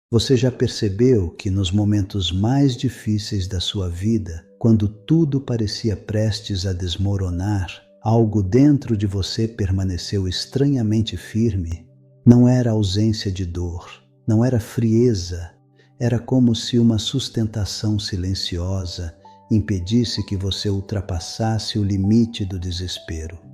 Você já percebeu que nos momentos mais difíceis da sua vida, quando tudo parecia prestes a desmoronar, algo dentro de você permaneceu estranhamente firme? Não era ausência de dor, não era frieza, era como se uma sustentação silenciosa impedisse que você ultrapassasse o limite do desespero.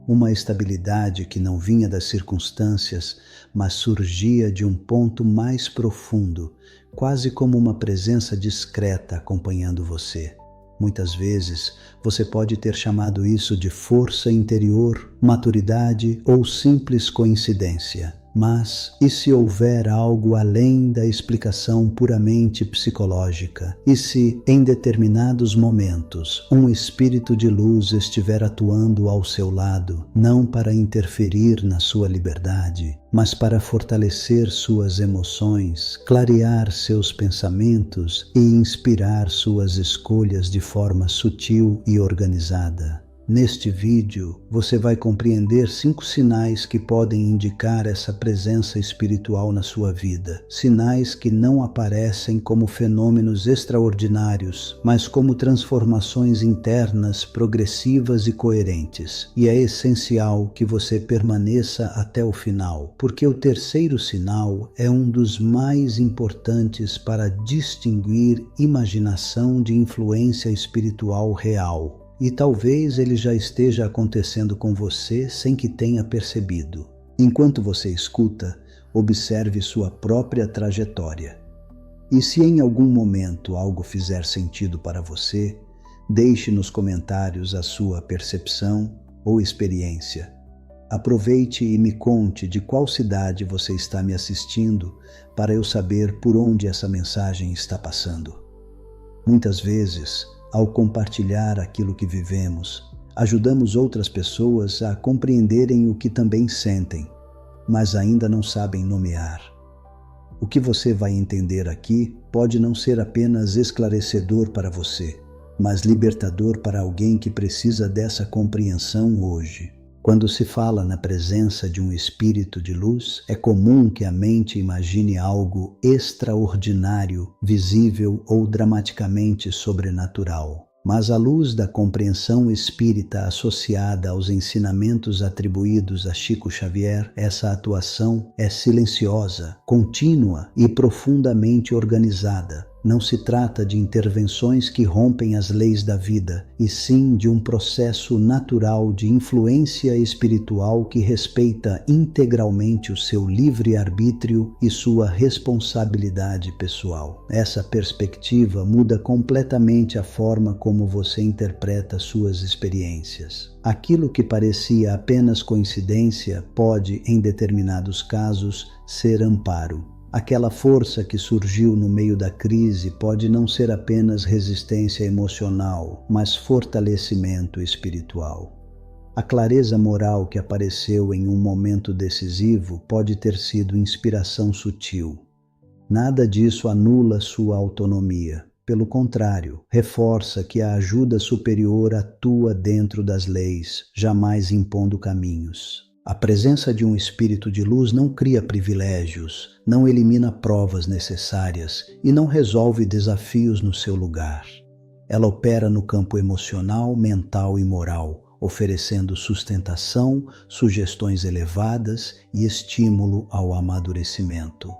Uma estabilidade que não vinha das circunstâncias, mas surgia de um ponto mais profundo, quase como uma presença discreta acompanhando você. Muitas vezes, você pode ter chamado isso de força interior, maturidade ou simples coincidência. Mas, e se houver algo além da explicação puramente psicológica? E se, em determinados momentos, um espírito de luz estiver atuando ao seu lado, não para interferir na sua liberdade, mas para fortalecer suas emoções, clarear seus pensamentos e inspirar suas escolhas de forma sutil e organizada? Neste vídeo, você vai compreender 5 sinais que podem indicar essa presença espiritual na sua vida. Sinais que não aparecem como fenômenos extraordinários, mas como transformações internas progressivas e coerentes. E é essencial que você permaneça até o final, porque o terceiro sinal é um dos mais importantes para distinguir imaginação de influência espiritual real. E talvez ele já esteja acontecendo com você sem que tenha percebido. Enquanto você escuta, observe sua própria trajetória. E se em algum momento algo fizer sentido para você, deixe nos comentários a sua percepção ou experiência. Aproveite e me conte de qual cidade você está me assistindo para eu saber por onde essa mensagem está passando. Muitas vezes, ao compartilhar aquilo que vivemos, ajudamos outras pessoas a compreenderem o que também sentem, mas ainda não sabem nomear. O que você vai entender aqui pode não ser apenas esclarecedor para você, mas libertador para alguém que precisa dessa compreensão hoje. Quando se fala na presença de um espírito de luz, é comum que a mente imagine algo extraordinário, visível ou dramaticamente sobrenatural. Mas à luz da compreensão espírita associada aos ensinamentos atribuídos a Chico Xavier, essa atuação é silenciosa, contínua e profundamente organizada. Não se trata de intervenções que rompem as leis da vida, e sim de um processo natural de influência espiritual que respeita integralmente o seu livre-arbítrio e sua responsabilidade pessoal. Essa perspectiva muda completamente a forma como você interpreta suas experiências. Aquilo que parecia apenas coincidência pode, em determinados casos, ser amparo. Aquela força que surgiu no meio da crise pode não ser apenas resistência emocional, mas fortalecimento espiritual. A clareza moral que apareceu em um momento decisivo pode ter sido inspiração sutil. Nada disso anula sua autonomia. Pelo contrário, reforça que a ajuda superior atua dentro das leis, jamais impondo caminhos. A presença de um espírito de luz não cria privilégios, não elimina provas necessárias e não resolve desafios no seu lugar. Ela opera no campo emocional, mental e moral, oferecendo sustentação, sugestões elevadas e estímulo ao amadurecimento.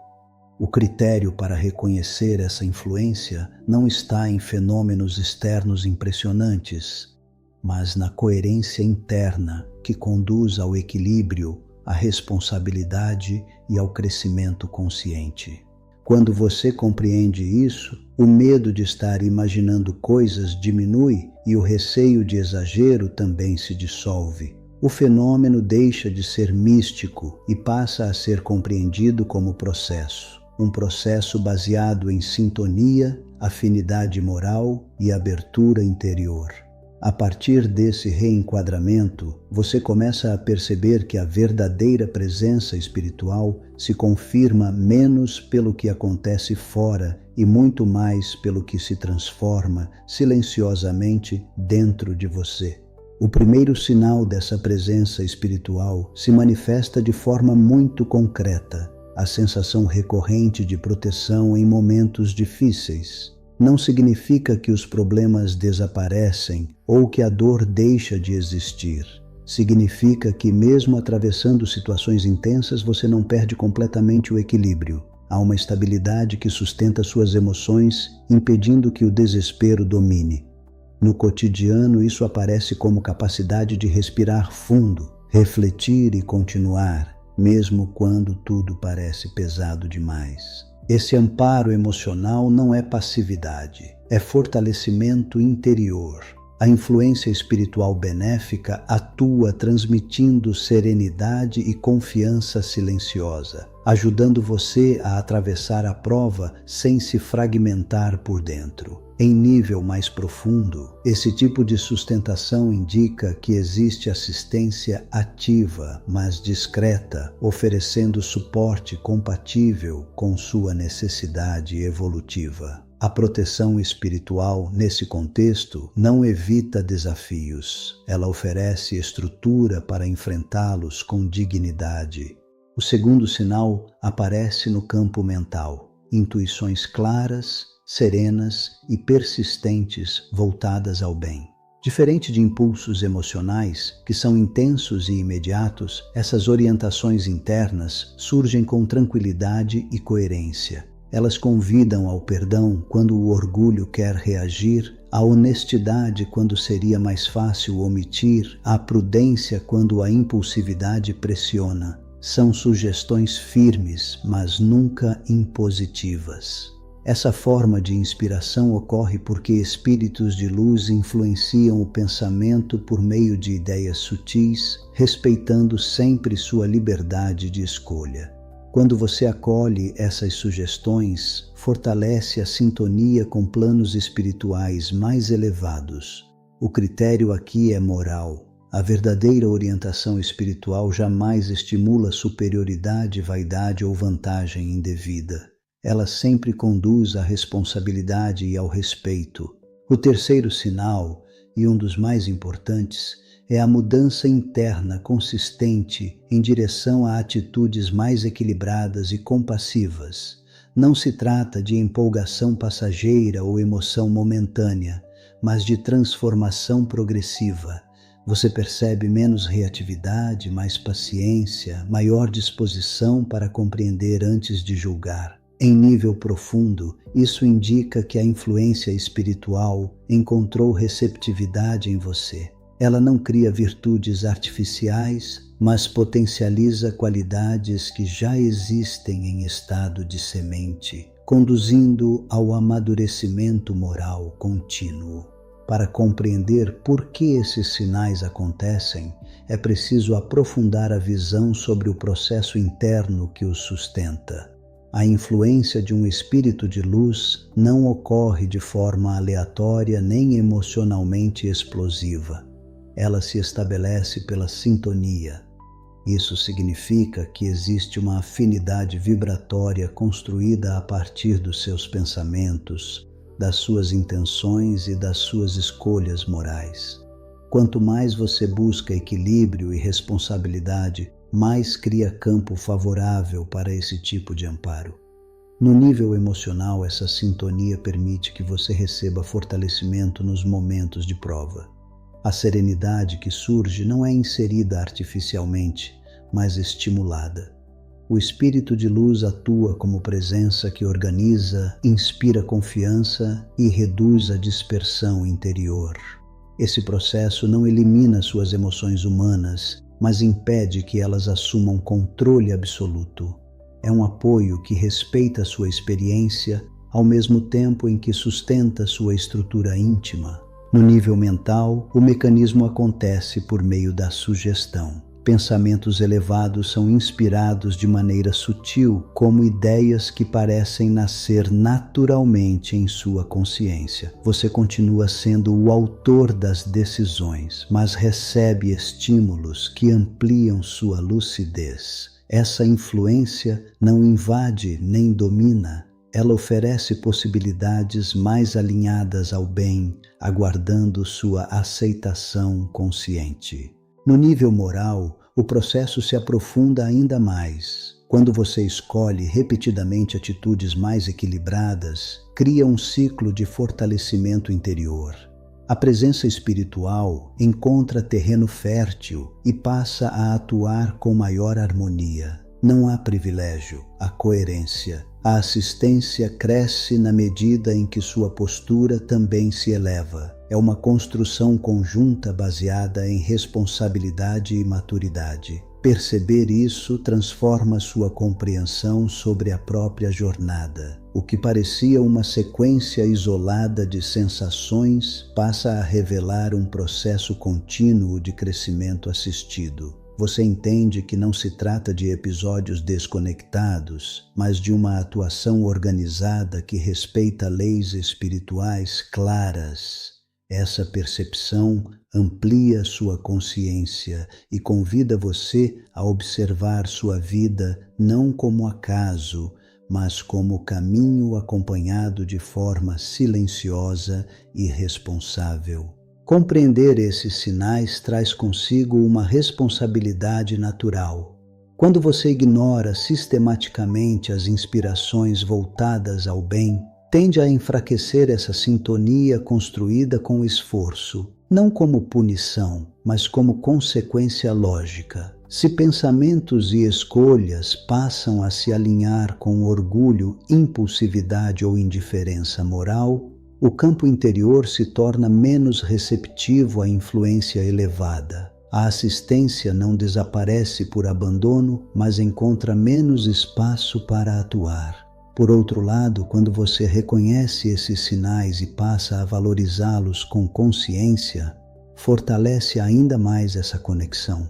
O critério para reconhecer essa influência não está em fenômenos externos impressionantes, mas na coerência interna que conduz ao equilíbrio, à responsabilidade e ao crescimento consciente. Quando você compreende isso, o medo de estar imaginando coisas diminui e o receio de exagero também se dissolve. O fenômeno deixa de ser místico e passa a ser compreendido como processo. Um processo baseado em sintonia, afinidade moral e abertura interior. A partir desse reenquadramento, você começa a perceber que a verdadeira presença espiritual se confirma menos pelo que acontece fora e muito mais pelo que se transforma silenciosamente dentro de você. O primeiro sinal dessa presença espiritual se manifesta de forma muito concreta. a sensação recorrente de proteção em momentos difíceis. Não significa que os problemas desaparecem ou que a dor deixa de existir. Significa que, mesmo atravessando situações intensas, você não perde completamente o equilíbrio. Há uma estabilidade que sustenta suas emoções, impedindo que o desespero domine. No cotidiano, isso aparece como capacidade de respirar fundo, refletir e continuar, mesmo quando tudo parece pesado demais. Esse amparo emocional não é passividade, é fortalecimento interior. A influência espiritual benéfica atua transmitindo serenidade e confiança silenciosa, ajudando você a atravessar a prova sem se fragmentar por dentro. Em nível mais profundo, esse tipo de sustentação indica que existe assistência ativa, mas discreta, oferecendo suporte compatível com sua necessidade evolutiva. A proteção espiritual, nesse contexto, não evita desafios. Ela oferece estrutura para enfrentá-los com dignidade. O segundo sinal aparece no campo mental. Intuições claras, serenas e persistentes voltadas ao bem. Diferente de impulsos emocionais, que são intensos e imediatos, essas orientações internas surgem com tranquilidade e coerência. Elas convidam ao perdão quando o orgulho quer reagir, à honestidade quando seria mais fácil omitir, à prudência quando a impulsividade pressiona. São sugestões firmes, mas nunca impositivas. Essa forma de inspiração ocorre porque espíritos de luz influenciam o pensamento por meio de ideias sutis, respeitando sempre sua liberdade de escolha. Quando você acolhe essas sugestões, fortalece a sintonia com planos espirituais mais elevados. O critério aqui é moral. A verdadeira orientação espiritual jamais estimula superioridade, vaidade ou vantagem indevida. Ela sempre conduz à responsabilidade e ao respeito. O terceiro sinal, e um dos mais importantes, é a mudança interna consistente em direção a atitudes mais equilibradas e compassivas. Não se trata de empolgação passageira ou emoção momentânea, mas de transformação progressiva. Você percebe menos reatividade, mais paciência, maior disposição para compreender antes de julgar. Em nível profundo, isso indica que a influência espiritual encontrou receptividade em você. Ela não cria virtudes artificiais, mas potencializa qualidades que já existem em estado de semente, conduzindo ao amadurecimento moral contínuo. Para compreender por que esses sinais acontecem, é preciso aprofundar a visão sobre o processo interno que os sustenta. A influência de um espírito de luz não ocorre de forma aleatória nem emocionalmente explosiva. Ela se estabelece pela sintonia. Isso significa que existe uma afinidade vibratória construída a partir dos seus pensamentos, das suas intenções e das suas escolhas morais. Quanto mais você busca equilíbrio e responsabilidade, mais cria campo favorável para esse tipo de amparo. No nível emocional, essa sintonia permite que você receba fortalecimento nos momentos de prova. A serenidade que surge não é inserida artificialmente, mas estimulada. O espírito de luz atua como presença que organiza, inspira confiança e reduz a dispersão interior. Esse processo não elimina suas emoções humanas, mas impede que elas assumam controle absoluto. É um apoio que respeita sua experiência, ao mesmo tempo em que sustenta sua estrutura íntima. No nível mental, o mecanismo acontece por meio da sugestão. Pensamentos elevados são inspirados de maneira sutil, como ideias que parecem nascer naturalmente em sua consciência. Você continua sendo o autor das decisões, mas recebe estímulos que ampliam sua lucidez. Essa influência não invade nem domina. Ela oferece possibilidades mais alinhadas ao bem, aguardando sua aceitação consciente. No nível moral, o processo se aprofunda ainda mais. Quando você escolhe repetidamente atitudes mais equilibradas, cria um ciclo de fortalecimento interior. A presença espiritual encontra terreno fértil e passa a atuar com maior harmonia. Não há privilégio, há coerência. A assistência cresce na medida em que sua postura também se eleva. É uma construção conjunta baseada em responsabilidade e maturidade. Perceber isso transforma sua compreensão sobre a própria jornada. O que parecia uma sequência isolada de sensações passa a revelar um processo contínuo de crescimento assistido. Você entende que não se trata de episódios desconectados, mas de uma atuação organizada que respeita leis espirituais claras. Essa percepção amplia sua consciência e convida você a observar sua vida não como acaso, mas como caminho acompanhado de forma silenciosa e responsável. Compreender esses sinais traz consigo uma responsabilidade natural. Quando você ignora sistematicamente as inspirações voltadas ao bem, tende a enfraquecer essa sintonia construída com esforço, não como punição, mas como consequência lógica. Se pensamentos e escolhas passam a se alinhar com orgulho, impulsividade ou indiferença moral, o campo interior se torna menos receptivo à influência elevada. A assistência não desaparece por abandono, mas encontra menos espaço para atuar. Por outro lado, quando você reconhece esses sinais e passa a valorizá-los com consciência, fortalece ainda mais essa conexão.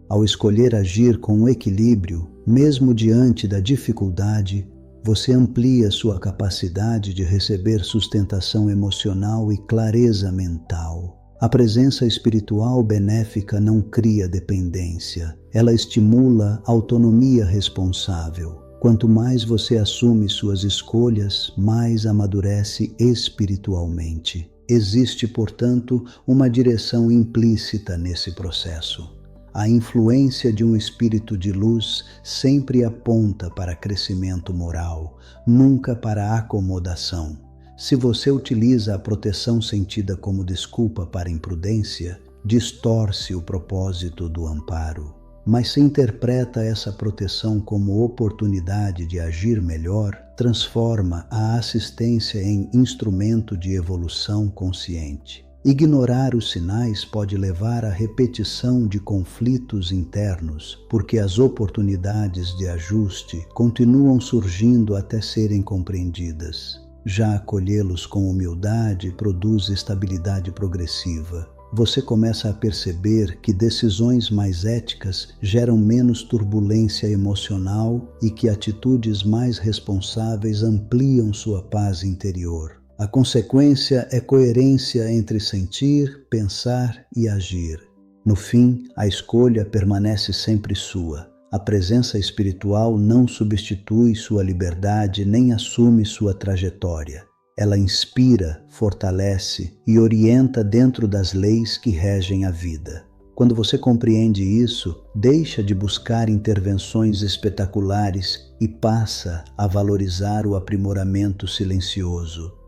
Ao escolher agir com equilíbrio, mesmo diante da dificuldade, você amplia sua capacidade de receber sustentação emocional e clareza mental. A presença espiritual benéfica não cria dependência, ela estimula autonomia responsável. Quanto mais você assume suas escolhas, mais amadurece espiritualmente. Existe, portanto, uma direção implícita nesse processo. A influência de um espírito de luz sempre aponta para crescimento moral, nunca para acomodação. Se você utiliza a proteção sentida como desculpa para imprudência, distorce o propósito do amparo. Mas se interpreta essa proteção como oportunidade de agir melhor, transforma a assistência em instrumento de evolução consciente. Ignorar os sinais pode levar à repetição de conflitos internos, porque as oportunidades de ajuste continuam surgindo até serem compreendidas. Já acolhê-los com humildade produz estabilidade progressiva. Você começa a perceber que decisões mais éticas geram menos turbulência emocional e que atitudes mais responsáveis ampliam sua paz interior. A consequência é coerência entre sentir, pensar e agir. No fim, a escolha permanece sempre sua. A presença espiritual não substitui sua liberdade nem assume sua trajetória. Ela inspira, fortalece e orienta dentro das leis que regem a vida. Quando você compreende isso, deixa de buscar intervenções espetaculares e passa a valorizar o aprimoramento silencioso.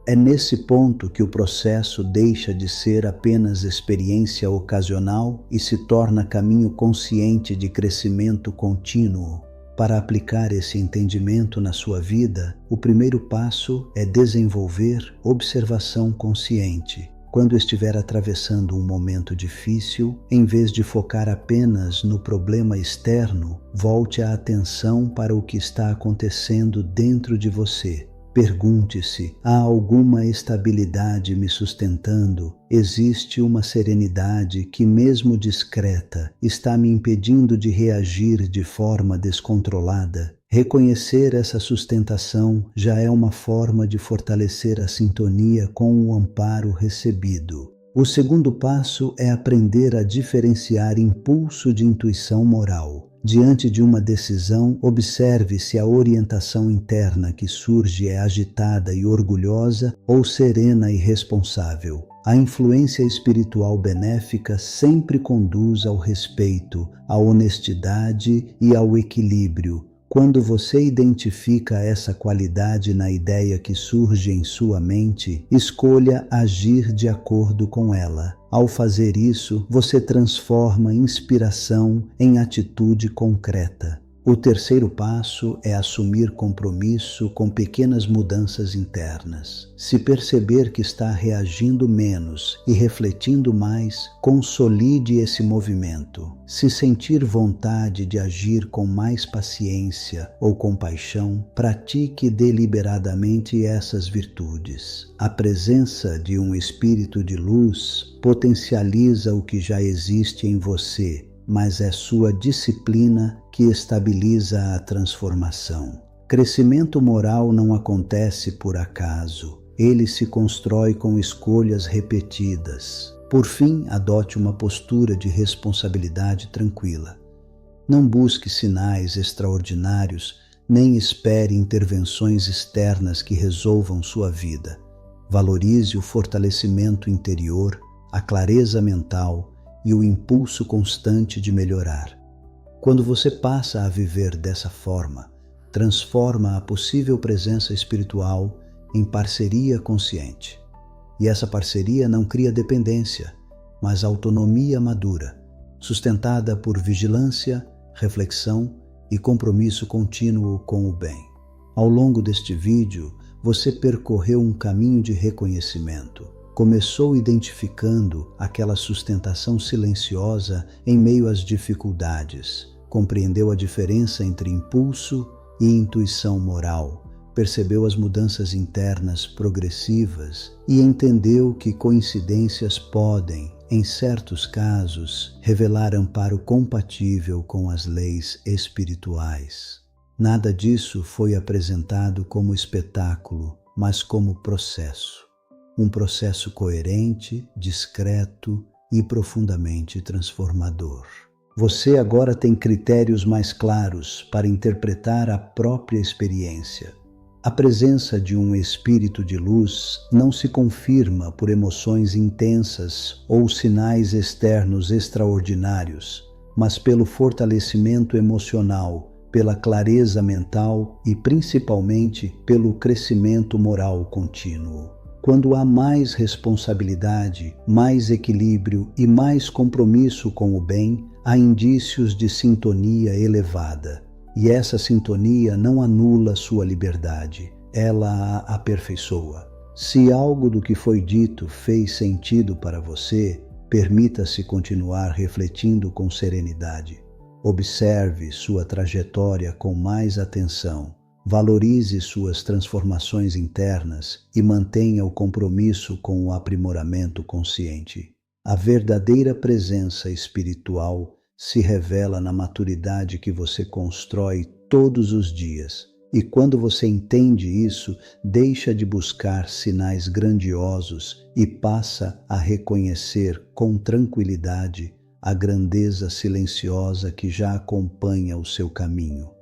É nesse ponto que o processo deixa de ser apenas experiência ocasional e se torna caminho consciente de crescimento contínuo. Para aplicar esse entendimento na sua vida, o primeiro passo é desenvolver observação consciente. Quando estiver atravessando um momento difícil, em vez de focar apenas no problema externo, volte a atenção para o que está acontecendo dentro de você. Pergunte-se: há alguma estabilidade me sustentando? Existe uma serenidade que, mesmo discreta, está me impedindo de reagir de forma descontrolada? Reconhecer essa sustentação já é uma forma de fortalecer a sintonia com o amparo recebido. O segundo passo é aprender a diferenciar impulso de intuição moral. Diante de uma decisão, observe se a orientação interna que surge é agitada e orgulhosa ou serena e responsável. A influência espiritual benéfica sempre conduz ao respeito, à honestidade e ao equilíbrio. Quando você identifica essa qualidade na ideia que surge em sua mente, escolha agir de acordo com ela. Ao fazer isso, você transforma inspiração em atitude concreta. O terceiro passo é assumir compromisso com pequenas mudanças internas. Se perceber que está reagindo menos e refletindo mais, consolide esse movimento. Se sentir vontade de agir com mais paciência ou compaixão, pratique deliberadamente essas virtudes. A presença de um espírito de luz potencializa o que já existe em você, mas é sua disciplina que estabiliza a transformação. Crescimento moral não acontece por acaso. Ele se constrói com escolhas repetidas. Por fim, adote uma postura de responsabilidade tranquila. Não busque sinais extraordinários, nem espere intervenções externas que resolvam sua vida. Valorize o fortalecimento interior, a clareza mental e o impulso constante de melhorar. Quando você passa a viver dessa forma, transforma a possível presença espiritual em parceria consciente. E essa parceria não cria dependência, mas autonomia madura, sustentada por vigilância, reflexão e compromisso contínuo com o bem. Ao longo deste vídeo, você percorreu um caminho de reconhecimento. Começou identificando aquela sustentação silenciosa em meio às dificuldades. Compreendeu a diferença entre impulso e intuição moral. Percebeu as mudanças internas progressivas e entendeu que coincidências podem, em certos casos, revelar amparo compatível com as leis espirituais. Nada disso foi apresentado como espetáculo, mas como processo. Um processo coerente, discreto e profundamente transformador. Você agora tem critérios mais claros para interpretar a própria experiência. A presença de um espírito de luz não se confirma por emoções intensas ou sinais externos extraordinários, mas pelo fortalecimento emocional, pela clareza mental e principalmente pelo crescimento moral contínuo. Quando há mais responsabilidade, mais equilíbrio e mais compromisso com o bem, há indícios de sintonia elevada. E essa sintonia não anula sua liberdade, ela a aperfeiçoa. Se algo do que foi dito fez sentido para você, permita-se continuar refletindo com serenidade. Observe sua trajetória com mais atenção. Valorize suas transformações internas e mantenha o compromisso com o aprimoramento consciente. A verdadeira presença espiritual se revela na maturidade que você constrói todos os dias. E quando você entende isso, deixa de buscar sinais grandiosos e passa a reconhecer com tranquilidade a grandeza silenciosa que já acompanha o seu caminho.